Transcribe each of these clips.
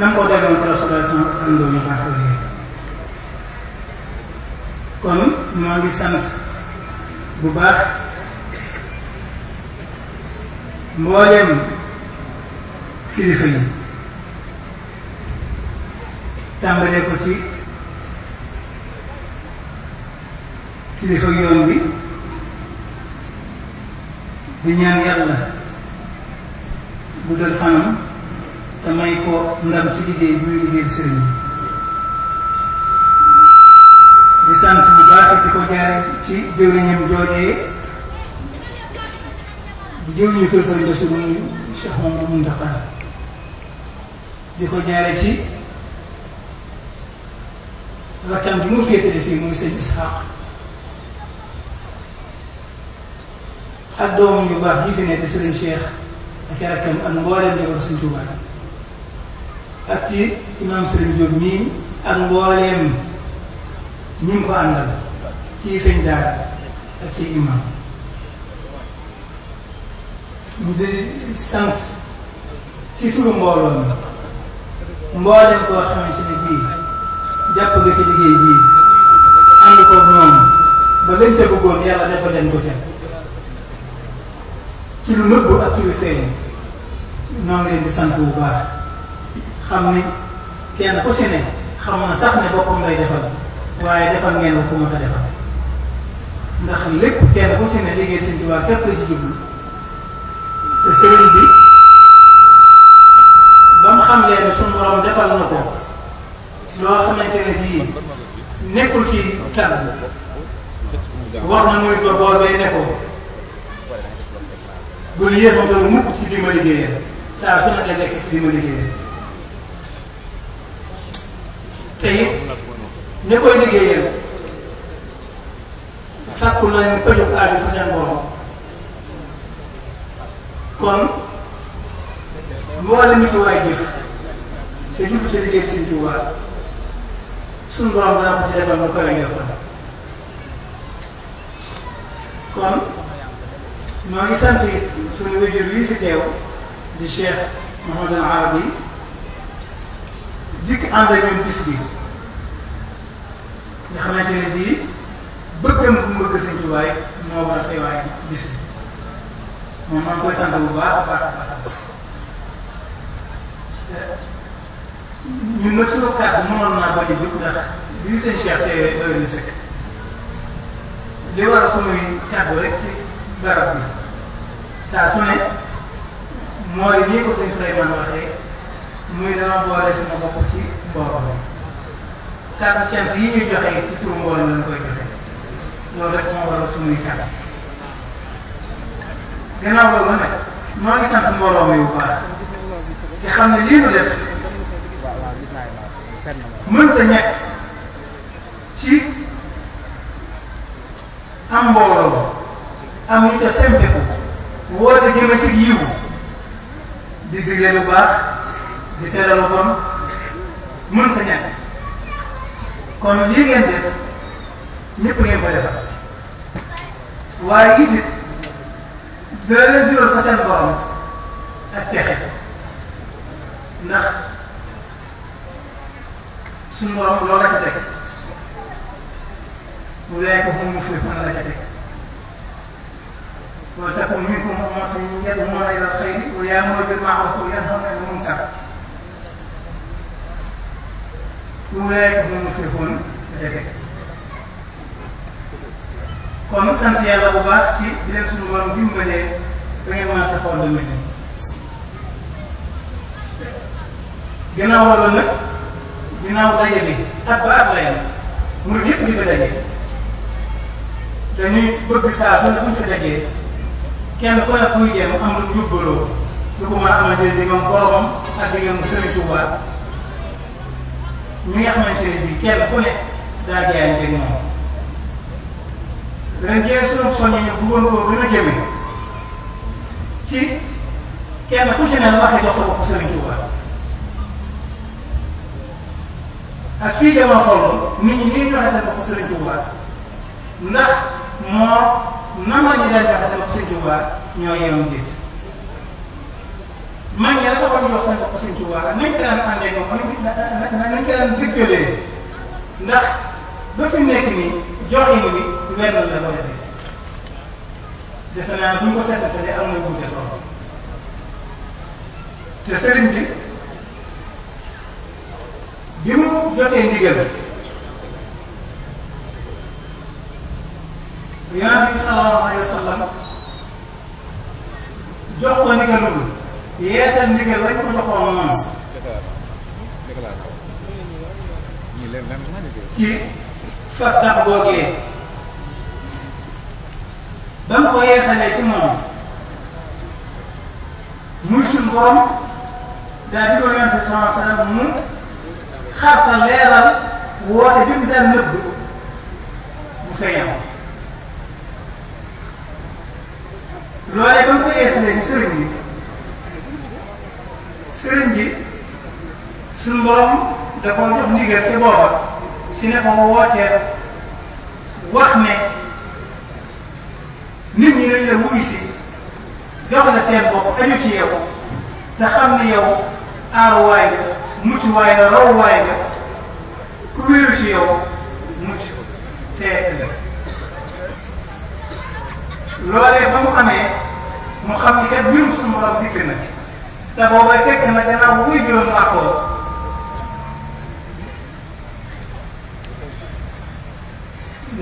na ko déggoon ci Rasulullah sama àndoo ñu baax yi kon maa ngi sant bu baax mbooleem kilifa yi tàmbalee ko ci kilifa yoon bi di ñaan yàlla guddal fanam te may ko ndam ci liggéey bi muy liggéey sëriñ di sant bu baax di ko jaare ci jëwriñam joojee di jëwriñu kër sëriñ Bassirou muy Cheikh Mamadou Mountakha di ko jaare ci rakkam bi mu féetale fii muy sëñ Ishaq ak doomam yu baax yi fi nekk sëriñ Cheikh ak rakkam ak mbooleem njabootu sëñ Tuubaa ak ci imaam sëriñ Diop mii ak mbooleem ñi ngi ko àndal ci sëñ daara ak ci imaam ñu di sant ci turu mbooloo mi mbooleem koo xamante ne bii jàpp nga ci liggéey bii ànd ko ñoom ba lañ ca bëggoon yàlla dafa leen ko ca ci lu nëbbu ak ci lu feeñ ñoo ngi leen di sant bu baax xam ni kenn ku ci ne xam na sax ne boppam lay defal waaye defal ngeen ko ku ma fa defal ndax lépp kenn ku ci ne liggéey Sëñ Tuubaa képp la ci jublu te sëriñ bi ba mu xam leen suñu borom defal na ko loo xamante ne bii nekkul ci kàddu wax na muy ba boobee ne ko bul yéexantal mukk ci li ma liggéeyal saa su ne nga nekk ci li ma liggéeyal te it ña koy liggéeyal sàkku nañu ko jóg aaju fa seen borom kon mboolem nit waay jëf te jublu ci liggéey Sëñ Tuubaa suñu borom dana ko ci defal mu kawe njortam kon maa ngi sant suñu wéjur wi fi teew di Cheikh Mouhamadou Arabi dikk ànd ak ñun bis bi nga xamante ne bii bëggam bu mu bëgg Sëñ Tuubaa moo war a teewaay bis bi moom maa ngi koy sant bu baax a baax a baax ñun nag suñu kàddu mënoon naa bañ a jóg ndax bi seen Cheikh teewee doy na sëkk li war a suñuy kàddu rek ci barab bi saa su ne mooy nii ko sëñ Souleymane waxee muy dama boole suma bopp ci mbooloo mi kàddu cant yi ñuy joxe ci turu mbooloo lañ koy joxe loolu rek moo waral suñuy kàddu gannaaw loolu nag maa ngi sant mbooloo mi bu baax te xam ne lii nu def mënta ñàkk ci am mbooloo am ñu ca sempeku woote jëme ci yiw di digle lu baax di tere lu bon mënta ñàkk kon lii ngeen def ñëpp ngeen ko defal waaye it dana leen jural fa seen borom ak texe ndax suñu borom loolu la ca teg mu leen ko mu fi fan la ca teg wa takun minkum ummatun yad'una ila al-khayri wa ya'muruna bil ma'ruf wa yanhawna 'anil munkar ulaa'ika humul muflihun la ca teg kon sant yàlla bu baax ci di leen suñu borom dimbalee ba ngeen mën a taxawal lu mel nii gannaaw loolu nag ginnaaw daje bi at ba at la yàlla murid yëpp di fa daje dañuy bëgg saa su ne buñ fa dajee kenn ku ne kuy jéem am lu yóbbaloo lu ko mën a amal diggam boromam ak diggam Sëriñ Tuubaa ñi nga xamante ne bii kenn ku ne daa jaayanteeg moom ren jii suñu soññee ñu bëggoon koo gën a jëme ci kenn ku ci ne waxee jox sa bopp Sëriñ Tuubaa ak fii jamono xool nit ñi ñuy joxe seen bopp Sëriñ Tuubaa ndax moo nan la ñu daan joxe seen bopp Sëriñ Tuubaa ñoo yemoon déet mag ñi dafa war a jox seen bopp Sëriñ Tuubaa nañ ko daan àndee moom te sëriñ bi mu jotee ndigal Yonent bi sallallahu alayhi wa sallam jox ko ndigalul yeesal ndigal lañ ko joxoon moom ci fas dàq googee ba mu ko yeesalee ci moom muy suñu borom daa di ko Yonent bi sallallahu alayhi wa sallam mu xarta leeral woote bi mu daan nëbb bu feeñam loolee ba mu ko yeesalee ci sëriñ bi suñu borom da koo jox ndigal ci booba ci ne ko wooteel wax ne nit ñi lañ la wuy si jox la seen bopp aju ci yow te xam ne yow aaruwaay nga mucc waay nga raw waay nga ku wéeru ci yow mucc teet la loolee ba mu amee mu xam ni kat mbirum suñu borom dikk na te boobay fekk na gannaaw bu muy juróom làkkoo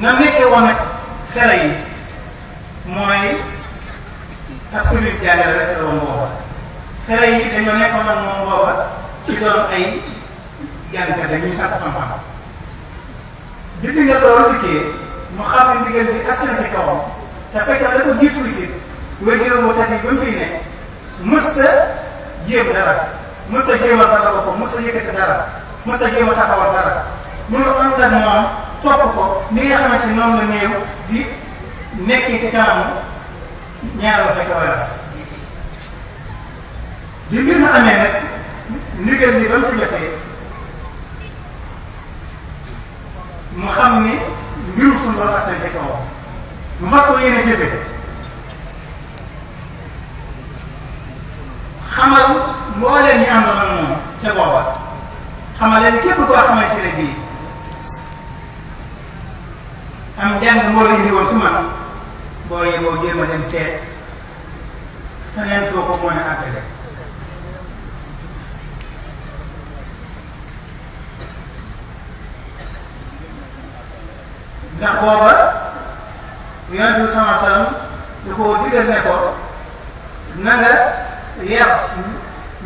na nekkee woon ak xale yi mooy ak sëriñ jàngale rek la woon booba xale yi dañoo nekkoon ak moom booba ci doon ay jàngkat dañuy sàkk xam-xam bi nga loolu dikkee mu xam ne ndigal bi ak seen ci kawam te fekk na da ko jiitu ci wéy juróom bu tàgg ba mu fiy ne mësta jéem dara mësta jéem a dara boppam mësta yëkkati dara mësta jéem a taxawal dara mun nga ànd ak moom topp ko ni nga xamante ne noonu la néew di nekkee ci kanam ñaar la fekk wayraas bi mbir ma amee nag ndigal li ba mu ci jotee mu xam ni mbiru suñu borom ak seen kawam mu fas ko yéene jëfe xamal mbooleem ñi àndoon ak moom ca booba xamal leen képp koo xamante ne bii am njàng moo la indi woon su man boo yeboo jéem a dem seet feneen foo ko mën a àggale ndax booba Yonent bi sallallahu alayhi wa sallam da koo digal ne ko na nga yar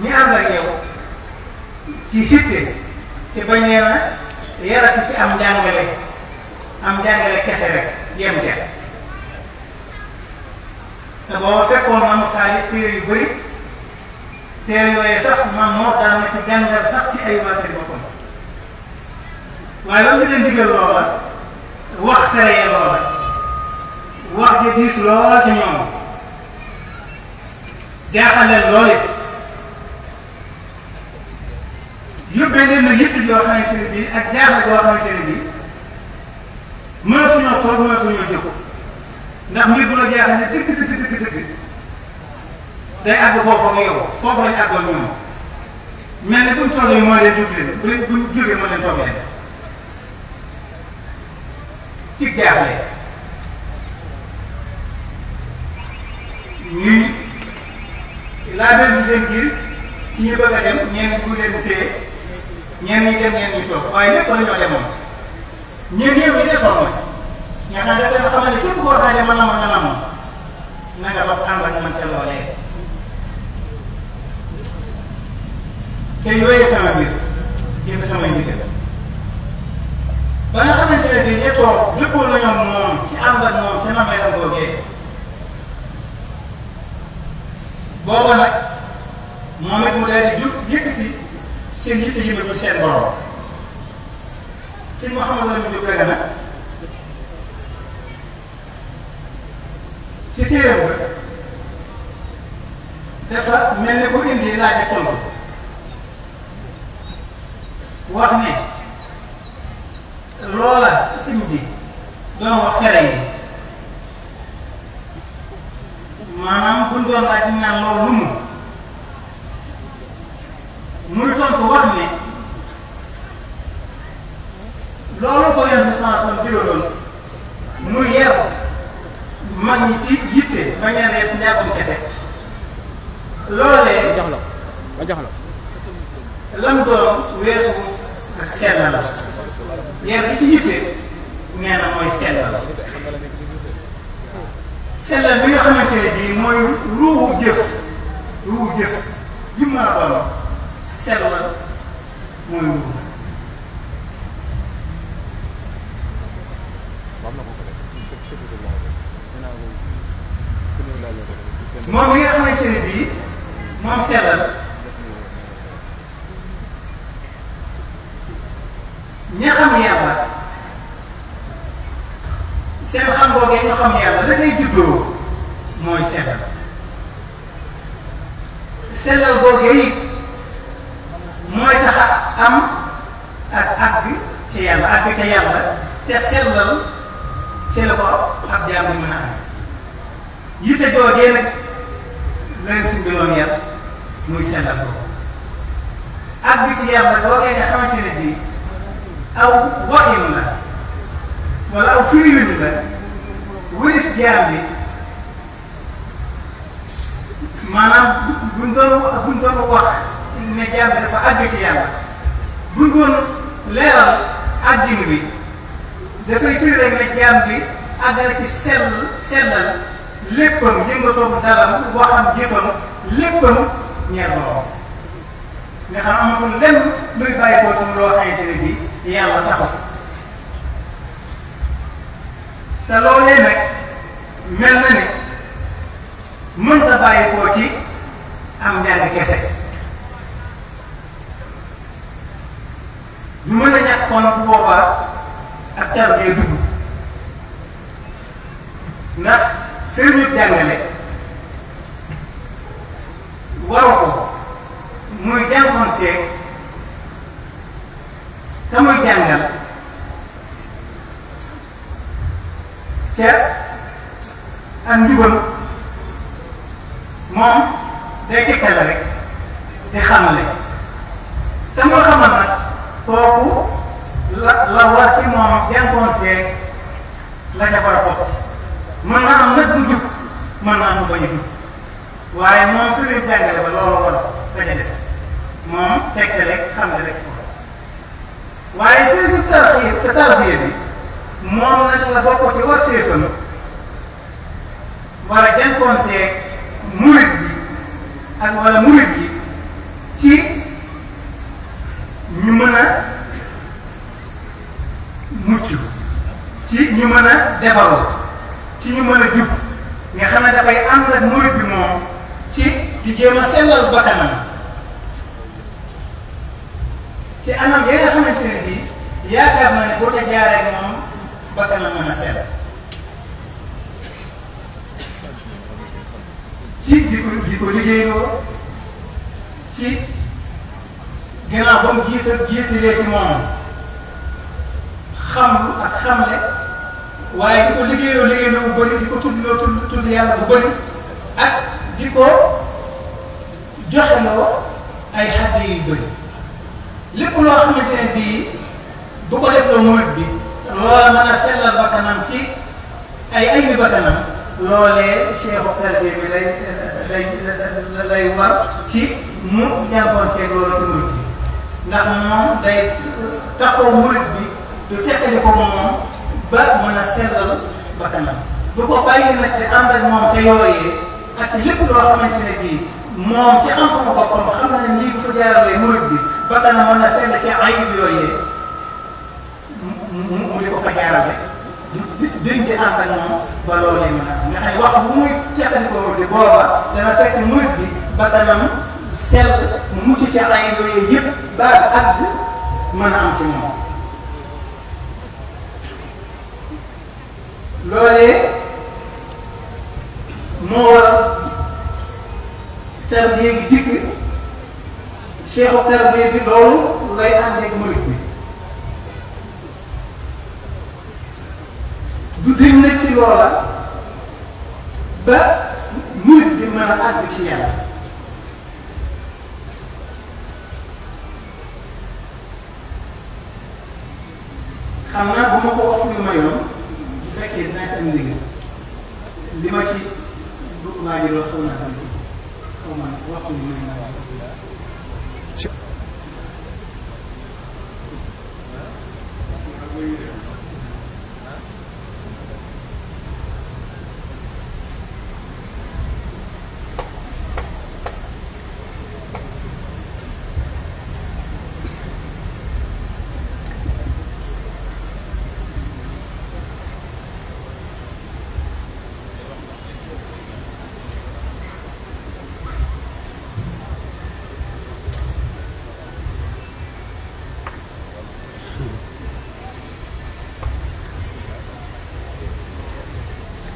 ñi ànd ak yow ci xitte ci bañ leen a yarati ci am njàngale kese rek yem ca te booba fekkoon na mu taalif téere yu bëri téere yooyu sax man moo daan na ci jàngal sax ci ay waatari boppam waaye ba mu leen digal loola wax tere loola wax ja diis lool ci ñoom jaaxal leen lool it yóbbee leen nag yitt yoo xamante ne bii ak jaaxle yoo xamante ne bii mënatuñoo toog mënatuñoo jóg ndax mbir bu la jaaxal ne dëgg day àgg foofu ak yow foofu lañ àggoon ñoom mel ne buñ toogee moo leen jóg leen buñ jógee moo leen toog leen ci jaaxle ñuy laa benn ci seen biir ci ñu bëgg a dem ñenn bu leen téye ñenn ñi dem ñenn ñi toog waaye lépp la ñoo demoon ñenn ñëw ñu desoon na nga xam ne dafa xamal ne képp koo xam ne mën na ma nga namoon na nga dox ànd ak man ca loolee te yooyu sama biir jënd samay ndigal ba nga xamante ne bii ñu toog léppoo la ñoom moom ci ànd ak moom ca namay am googee booba nag moom it mu daal di jóg yëkkati seen yitte yi ba seen borom sëñ Mouhamadou Lamine Diop Dagana ci téeréem ba dafa mel ne ko indi laaj ak tontu wax ne loola sëñ bi doon wax fere yi maanaam buñ doon laaj ñu naan loolu lu mu muy tontu wax ne loolu ko Yonent bi sallallahu alayhi wa sallam digaloon muy yar mag ñi ci yitte bañ a reet njàppam kese loolee lam doon weesu ak sellal yar bi ci yitte nee na mooy sellal sellal bi nga xamante ne bii mooy ruuxu jëf ju mën a doon sellal mooy ruuxu moom mi nga xamante ne bii moom sellal ña xam yàlla seen xam boogee ñu xam yàlla la koy juddoo mooy sellal boogee it mooy tax a am ak àgg ca yàlla te sellal ci la ko ab jaam bi mën a am yitte joojee nag leen si mbiroon yar muy sellal ko àgg ci yàlla boogee nga xamante ne bii aw waxin la wala aw firiwin la wërif jaam bi maanaam buñ doon wax ne jaam bi dafa àgg ci yàlla buñ doon leeral àggin bi dafay firi rek ne jaam bi àggale ci sellal léppam yëngatoom dalam waxam jëfam léppam ñeer borom nga xam amatul lenn luy bàyyi ko ci loo xamante ne bii yàlla taxaw te loolee nag mel na ne mënta bàyyi koo ci am njàng kese du mën a ñàkk kon bu boobaa ak tarbiya dugg ndax sëriñu jàngale waru ko muy jànkoonteeg te muy jàngal ca ak njubam moom day tegtale rek di xamle te muy xamal nag kooku la war ci moom jànkoonteeg la ca war a topp mën naa am nag mu jub mën naa am mu bañ a jub waaye moom su leen jàngale ba loolu war dañ a des moom tegte rek xam ne rek waaye sëriñu tarbiya bi moom nag la bokk ci war seefam war a jànkoonteeg murit bi ak wala murit yi ci ñu mën a mucc ci ñu mën a defaroo ci ñu mën a jub nga xam ne dafay ànd ak murit bi moom ci di jéem a sellal bakkanam ci anam yi nga xamante ne bii yaakaar na ne boo ca jaaree moom bakkanam mën a sell ci di ko liggéeyloo ci ginnaaw ba mu jiitalee ci moom xamlu ak xamle waaye di ko liggéeyloo bu bëri di ko tudd yàlla bu bëri ak di ko joxeloo ay xaddi yu bëri lépp loo xamante ne bii bu ko def loo murit bi loola mën a sellal bakkanam ci ay bi bakkanam loolee cheikhu tarbiya bi lay war ci mu jànkoonteeg loolu ci murit bi ndax moom day taxaw murit bi du tekkali ko moom ba mën a sellal bakkanam du ko bàyyi nag di ànd ak moom ca yooyee ak ci lépp loo xamante ne bii moom ci xam-xamu boppam xam na ne lii bu fa jaaralee murit bi bakkanam mën na sell ci ayib yooyee mu di ko fa jaarale di ci ànd ak moom ba loolee mën a am nga xam ne waxtu bu muy tekkali ko murit bi booba dana fekk murit bi bakkanam sell mu mucc ci ayib yooyee yëpp ba àgg mën a am ci moom loolee moo waral tarbiya gi dikk cheikhu tarbiya bi loolu lay àndeeg murit bi du dem nag ci loola ba murit bi mën a àgg ci yàlla xam naa bu ma ko wax yu mayoon bu fekkee dinaa ci am ndigal li ma ci laaj loolu xaw naa xam xaw ma waxtu bi may naa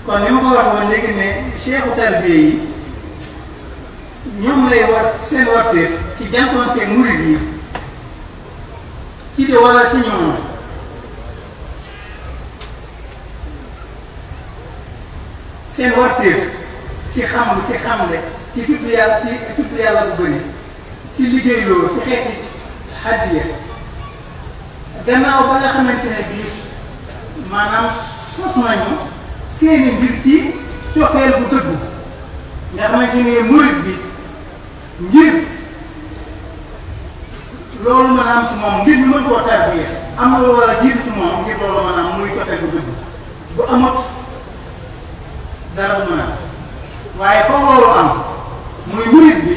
kon ni ma ko waxoon léegi ne cheikhu tarbiya yi ñoom lay war seen warteef ci jànkuwanteeg murid yi ci de wala ci ñoom seen warteef ci xamle ci tudd yàlla bu bëri ci liggéey loolu ci xeeti hadiya gannaaw ba nga xamante ne bii maanaam sos nañu seeni mbir ci cofeel bu dëggu nga xamante ne murid bi ngir loolu mën a am si moom ngir ñu mën koo tarbiya am na lu war a jiitu si moom ngir loolu mën a am muy cofeel bu dëggu bu amut dara bu mën a waaye foo loolu am muy murid bi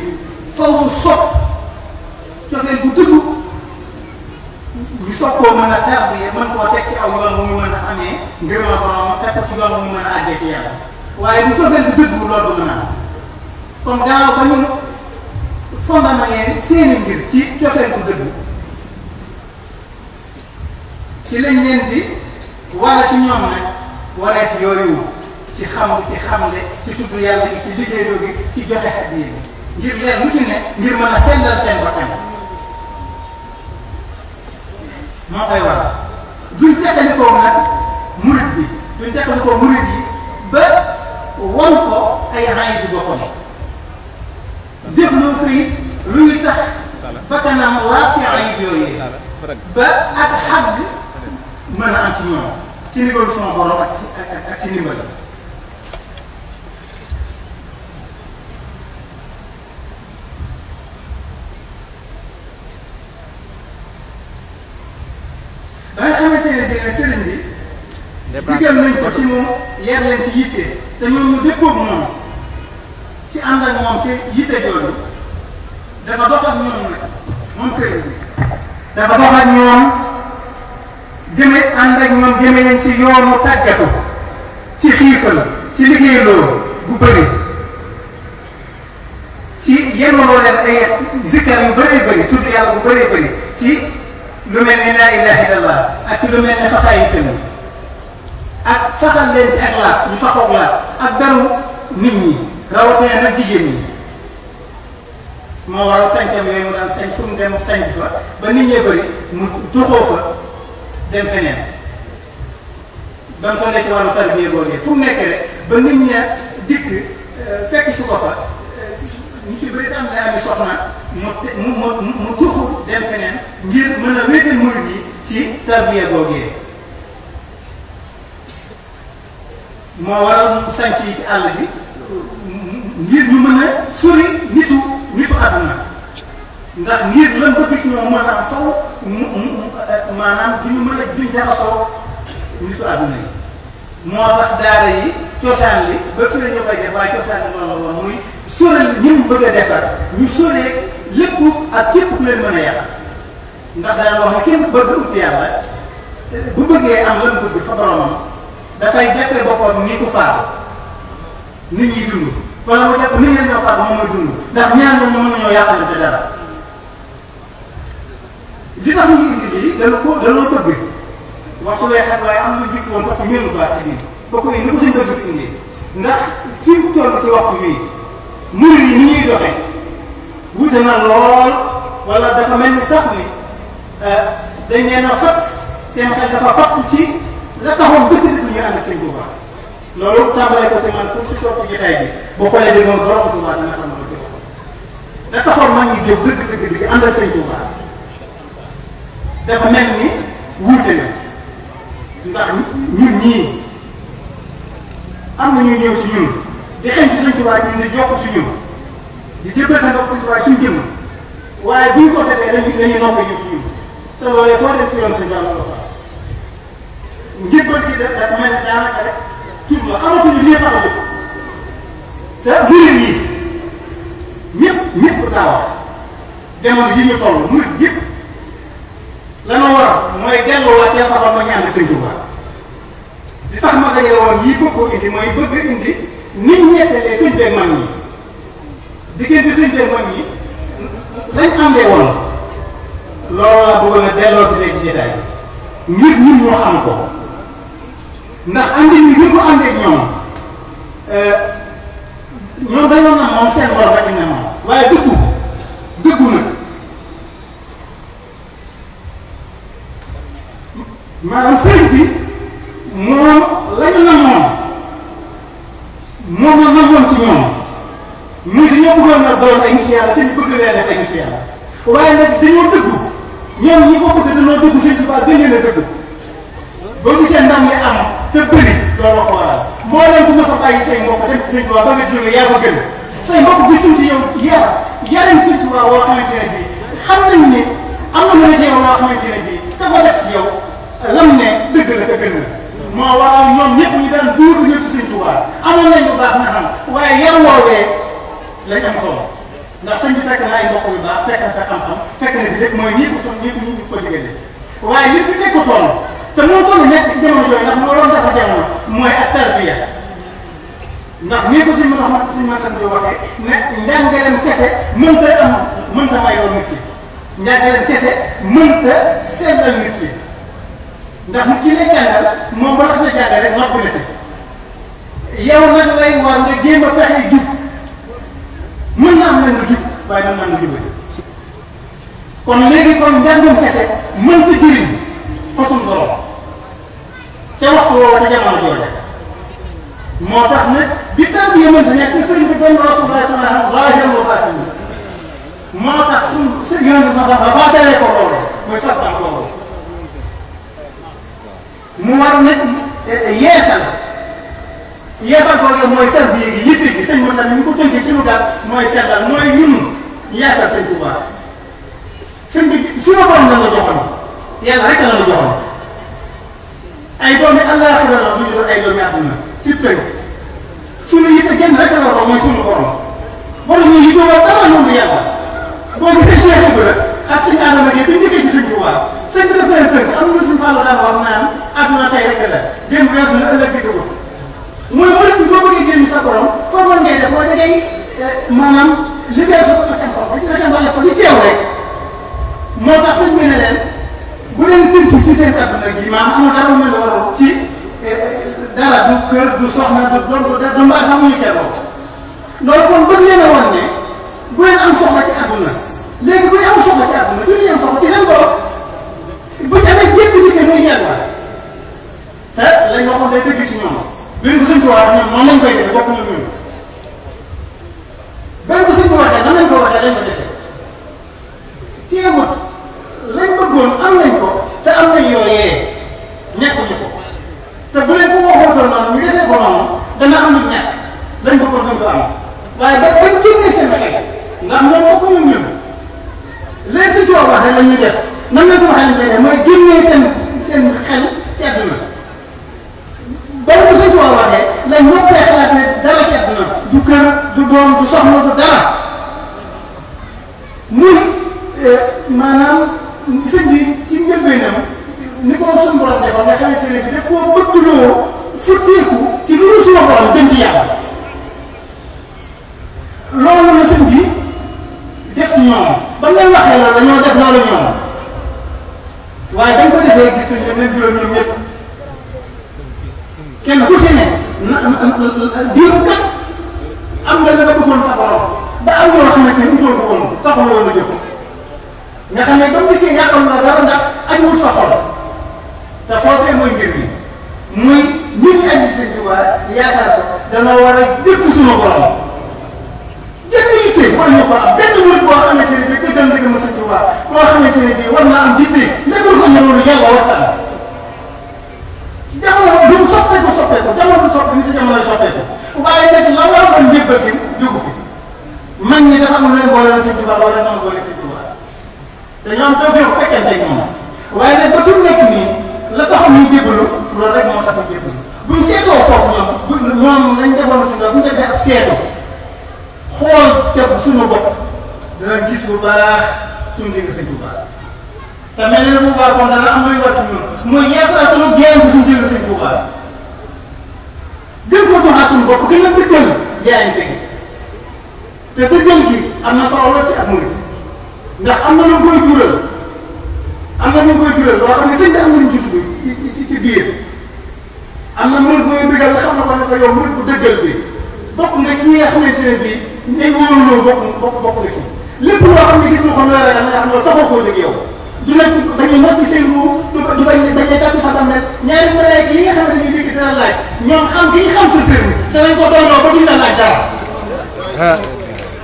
foo mu sopp cofeel bu dëggu ñu soog koo mën a tarbiya mën koo teg ci aw yoon bu mu mën a amee ngërëmal borom teg ko ci yoon bu mu mën a àggee ci yàlla waaye bu cofeel bu dëggu loolu du mën a am kon gannaaw ba ñu fondamenté seeni ngir ci cofeel bu dëggu ci lañ leen di wala ci ñoom nag wareef yooyu ci xamle ci tudd yàlla gi ci liggéeyoo gi ci joxe hadiya bi ngir leen lu ci ne ngir mën a sellal seen bakkan moo koy waral duñ teqalikoo nag murid bi duñ teqalikoo murid yi ba won ko ay raay bi boppam dégloo ko it luy tax bakkanam laaj ci ayib yooyee ba ak xàgg mën a am ci ñoom ci ndigalu sama borom ak ci ndimbal ba nga xamante ne dina sëriñ bi digal nañ ko ci moom yar leen ci yitte te ñoom ñu dëppoog moom ci ànd ak moom ci yitte jooju dafa dox ak ñoom nag moom sëriñ bi dafa dox ak ñoom jëme ànd ak ñoom jëme leen ci yoonu tàggatu ci xiifal ci liggéey loolu bu bëri ci yenuloo leen ay zikkar yu bëree bëri tudd yàlla bu bëree bëri ci lu mel ni laa ilaha illallah ak ci lu mel ni xasaay tamit ak saxal leen ci ak laab ñu taxaw laab ak daru nit ñi rawatina nag jigéen ñi moo waral sañcam yooyu mu daan sañ fu mu dem sañc fa ba nit ñee bëri mu tuxoo fa dem feneen ba mu tollee ci wàllu tarbiya boogee fu mu nekk rek ba nit ña dikk fekk su ko fa ñu ci bëri am na ami soxna mu tuxu dem feneen ngir mën a wéetal murid yi ci tarbiya boogee moo waral mu sanc yi ci àll bi ngir ñu mën a sori nitu àdduna ndax ngir lan bëgg ci ñoom mën a am faw maanaam du ñu mën a duñ jaxasoo nitu àdduna yi moo tax daara yi cosaan li ba fi la ñu koy def waaye cosaan li noonu la woon muy sori ñi mu bëgg a defar ñu soree lépp ak képp ku leen mën a yàq ndax daan wax ne kenn bëgg ut yàlla bu bëggee am lan bëgg fa boromam dafay jàppee boppam ni ku faatu nit ñi dund wala mu jàpp nit ñi ñoo faatu moom mooy dund ndax ñaar ñoom mën nañoo yàqalante dara li tax ñu indi lii danoo bëgg wax su weexat waaye am lu jikki woon sax ci ñënu baax ci biir bokk yi ni ko suñ bëgg indi ndax fi mu toll ci waxtu bii murid yi ni ñuy doxee wute na lool wala dafa mel ni sax ni dañ leen a fat seen xel dafa fatt ci la taxoon dëgg-dëgg ñu ànd seen Tuuba loolu tàmbalee ko si man pour ci toog ci jotaay bi boo xoolee dégg moom borom Tuuba dina xam ne ci wax la taxoon mag ñi jóg dëgg-dëgg ànd ak seen Tuuba dafa mel ni wuute na ndax ñun ñii am na ñu ñëw ci ñun di xëy ci suñ Tuuba ñu ne jokk ci ñun di jébbal seen bopp suñ Tuuba suñ jëmm waaye bu ñu ko defee dañuy noppi ñu ci te loolee soo dem ci yoon sa jàmm la fa njëbbal gi dafa mel ni daanaka rek tur la amatuñu li tax a jóg te murid yi ñëpp daa wax jamono yi ñu toll murid yëpp la ma war mooy delluwaat ca taxaw ma ñaan Sëñ Tuubaa di tax ma dajale woon yii bëgg ko indi mooy bëgg indi nit ñettalee sëñ beeg mag ñi diggante sëñ beeg mag ñi lañ àndee woon loolu la bëggoon a delloo si léegi ci jotaay ngir ñun ñoo xam ko ndax andi ni ñu ko àndee ñoom dañoo na moom seen borom rek ne moom waaye dëggu na maanaam sëñ bi moom lañu na moom la namoon ci ñoom muy dañoo bëggoon a doon ay nit yàlla sëñ bëgg leen def ay nit yàlla waaye nag dañoo dëggu ñoom ñi ko bëgg dañoo dëggu sëñ Tuubaa gën leen a dëggu boo gisee ndam li am te bëri loolu ko waral moo leen ko mos a bàyyi say mbokk dem ci sëñ Tuubaa ba nga jógee yaa ko gën say mbokk gisuñ ci yow yarañ sëñ Tuubaa woo xamante ne bii xam nañ ni am na lu ci yow loo xamante ne bii ka ko def ci yow lam ne dëgg la te gën la moo waral ñoom ñëpp ñu daan duur ñëpp ci sëñ Tuubaa amoon nañ lu baax na xam waaye yar woowee lañ am solo ndax sëñ bi fekk na ay mbokk yu baax fekk na fa xam-xam fekk na bi lépp mooy ñi ko son ñëpp ñu ko diggante waaye li fi fekk toll te moo toll nekk ci jamono yooyu ndax moo doon dafa jamono mooy ak tarbiya ndax nii ko suñu mën suñu mën di waxee ne njàngaleem kese mënta may loolu nit ki njàngaleem kese mënta sellal nit ki ndax nit ki lay jàngal moom ba tax sa jàngal rek noppi na ci yow nag lay war nga jéem a fexe jub mën na am na nga jub waaye mën naa nga jubali kon léegi kon njàngum kese mënta jëriñ fasul borom ca waxtu woowu ca jamono jooja moo tax ne bi tarbiya mënta nekk sëriñ bi doon Rasulullah sallallahu alayhi wa sallam zaahiran wa baatinan moo tax suñ yoon bi sax dafa dalee ko loolu muy fas am loolu mu war nag yeesal ko mooy tarbiya gi yitte gi sëñ bi tamit ñu ko tënkee ci lu gàtt mooy sellal mooy ñun ñu yaakaar sëñ Tuubaa sëñ bi suñu borom la nga joxoon yàlla rek la nga joxoon ay doomi àllaaxira la du ñu doon ay doomi àdduna ci tënk suñu yitte genn rek la ko mooy suñu borom wala ñu yitte wala dara noonu yàlla boo gisee Cheikh Ibra ak sëñ Adama Gueye bi ñu njëkkee ci sëñ Tuubaa sëñ bi daf leen tënk am na suñu Fallou daan wax naan àdduna tey rek la démb weesu na ëllëg dëgg ko mooy wër bi boo bëggee génn sa borom foogoon ngay def boo da ngay maanaam li ngay fa ko am fa ci sa kan wala fa li teew rek moo tax sëñ bi ne leen bu leen sëntu ci seen àdduna gi maanaam amul dara mel ne wala ci dara du kër du soxna du doom du mbaa sax muñu teeloo loolu kon bëgg leen a wan ne bu leen am soxla ci àdduna léegi bu ñu am soxla ci àdduna du ñu am soxla ci seen borom bu ñu amee jékki liggéey mooy yàlla te lañ waxoon day dëgg si ñoom bi ko sëñ ko waxee ñoom noonu lañ koy defee bokk na ñun benn ko sëñ ko waxee nan lañ ko waxee lañ ko defee teewut lañ bëggoon am nañ ko te am nañ yooyee nekkuñu ko te bu leen ko waxootoon noonu ñu defee ko noonu dana am lu ñàkk lañ bëggoon duñ ko am waaye ba bañ génnee seen xel ndax ñoom bokkuñu ñun léegi si coow waxee la ñuy def nan lañ ko waxee lañ koy def mooy génnee seen xel ci àdduna ba mu si coow waxee lañ noppee xalaat ne dara ci àdduna du kër du doom du soxna du dara muy maanaam sëñ bi ci njëlbeenam ni ko suñu borom defal nga xamante ne bi daf koo bëggloo futteeku ci lu dul suñu borom jëm ci yàlla loolu la sëñ bi def ci ñoom ba ngay waxee loolu dañoo def loolu ñoom waaye dañ ko defee gis nañ leen juróom ñoom ñëpp kenn ku si ne diiru kat am nga la nga bëggoon sa borom ba am yoo xamante ni utoon ko woon taxul woon na jóg nga xam ne ba mu dikkee yàqal na dara ndax ajuwul sa xol te foofee mooy mbir mi muy nit ñi aju sëñ Tuubaa yaakaar ko danoo war a jëkk suñu borom jënd yitte war ñu ko am benn wër boo xamante ne bii dëggal dëgg ma sëñ Tuubaa boo xamante ne bii war naa am yitte nekkul ko ñëwoon yàlla waxtaan jamono du mu soppeeku jamono du soppeeku nit jamono soppeeku waaye nag la waroon njëbbal gi jógu fi mag ñi dafa am leen boole na sëñ Tuubaa wala noonu boole sëñ Tuubaa te ñoom doo fi fekkente ak moom waaye nag ba fi mu nekk nii la taxaw ñu jébbalu loolu rek moo tax ñu jébbalu buñ seetoo foofu ñoom nañ defoon si ñoom bu ñu defee ab seetu xool ca suñu bopp dana gis bu baax suñu dégg Sëñ Tuubaa te mel na bu baax kon dana am luy war ci ñun mooy yeesal suñu génn suñu dégg Sëñ Tuubaa gën ko joxaat suñu bopp gën a dëggal jaayante gi te dëggal gi am na solo la ci ak murit ndax am na lu koy jural am na lu koy jural loo xam ne sëñ bi am na lu ci tudd ci biir am na murit mooy dëggal nga xam na ko ne ko yow murit bu dëggal bi bokk nga ci ñi nga xamante ne bii day wóolu loolu bokk nga ci lépp loo xam ne gis nga ko nooy ragal nga xam ne taxaw koo jóg yow du nekk dañuy mot ci seen ruu du bañ dañuy tàbbi sa bàmmeel ñaari malaaka yi nga xamante ne dégg dina laaj ñoom xam gi ñu xam sa sëriñ danañ ko doonoo ba duñ la laaj dara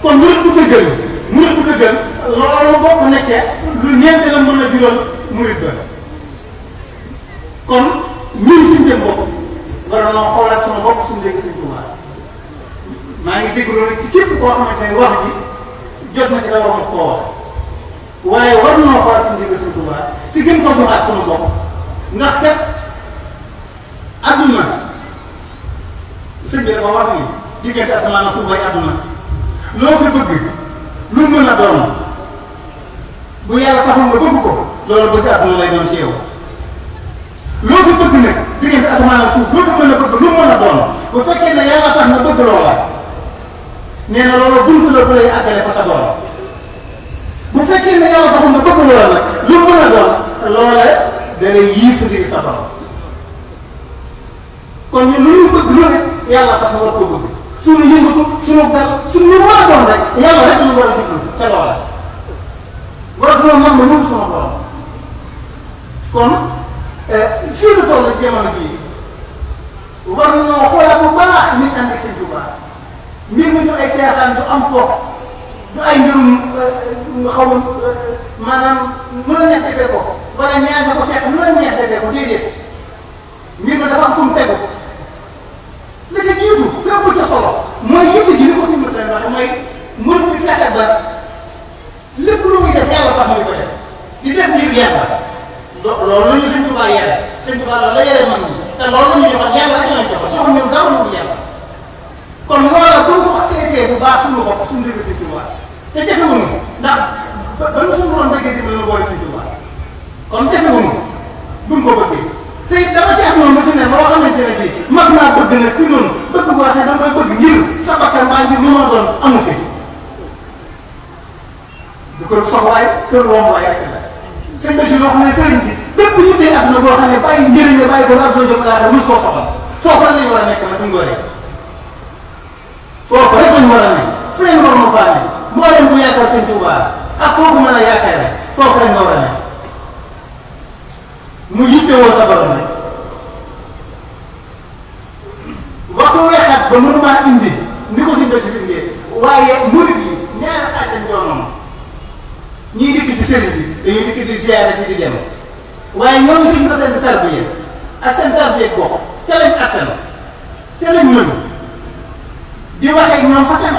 kon murit bu dëggal loolu bokk na ci lu ñeente la mën a jural murit ba kon ñun suñu jëm bopp war nañoo xoolaat sama bopp suñu dégg Sëñ Tuubaa maa ngi déglu rek ci képp koo xamante ne wax ji jot na ci la war koo wax waaye war nañoo xoolaat suñu dégg Sëñ Tuubaa si gën ko joxaat sama bopp ndax kat adduna sëñ bi dafa wax ni diggante asamaan suuf ak adduna loo fi bëgg lu mën a doon bu yàlla taxul nga bëgg ko loolu bëgg àdduna lay doon ci yow loo fi bëgg nag diggante asamaan ak suuf loo fi mën a bëgg lu mën a doon bu fekkee ne yàlla tax nga bëgg loola nee na loolu buntu la bu lay àggale fa sa borom bu fekkee ne yàlla taxul nga bëgg loola nag lu mën a doon loola da lay yiis digg sa borom kon ñun lu ñu bëgg lu ne yàlla tax nga war koo bëgg suñu yëngatu suñu dal suñu lu mën a doon rek yàlla rek ñu war a jublu ca loola wala suñu man ma ñun suñu borom kon fii la toll ci jamono jii war nañoo xoolaat bu baax nit ànd ak Sëñ Tuubaa mbir mi du ay caaxaan du am pook du ay mbirum xaw maanaam nu la neex defee ko wala ñaar ña ko fekk nu la neex defee ko déedéet mbir mi dafa am fu mu tegu la ca jiitu fépp ca solo mooy yitte ji li ko suñu mën waxe mooy mën bi fexe ba lépp lu muy def yàlla sax muy ko def di def ngir yàlla loolu la ñu Sëñ Tuubaa yere Sëñ Tuubaa loolu la yere man ñi te loolu la ñu joxoon yàlla rek lañ joxoon ñun dara lu yàlla kon loola bu ko seetee bu baax suñu bopp suñu dégg Sëñ Tuubaa te jafewuñu ndax ba nu suñu doon bëggee dimbali la boole Sëñ Tuubaa kon jafewuñu buñ ko bëggee te dama ci ak noonu si ne loo xamante ne bii mag naa bëgg nag fi noonu bëgg boo xam ne da nga koy bëgg ngir sa bakkan maa ngir lu ma doon amu fi du kër soxlaay kër rombaay rek la sëñ Bachir wax ne sëriñ bi bépp yittee àdduna boo xam ne bàyyi njëriñ la bàyyi ko la àdduna jëm laata mos koo soxla foofu rek lañ war a nekk nag duñ góoree foofu rek lañ war a nekk feneen war ma faa ne mbooleem bu yaakaar Sëñ Tuubaa ak foo ko mën a yaakaar rek foofu rek nga war a nekk mu yittewoo sa borom rek waxtu weexaat ba mënumaa indi ni ko Sëñ Bachir indee waaye murid yi ñaari xaaj lañ doonoon ñii dikk ci sëriñ bi dañuy dikk di ziyaare si di dem waaye ñooñu suñu ko seen tarbiya ak seen tarbiya bokk ca lañ attan ca lañ mën di waxee ñoom fa seen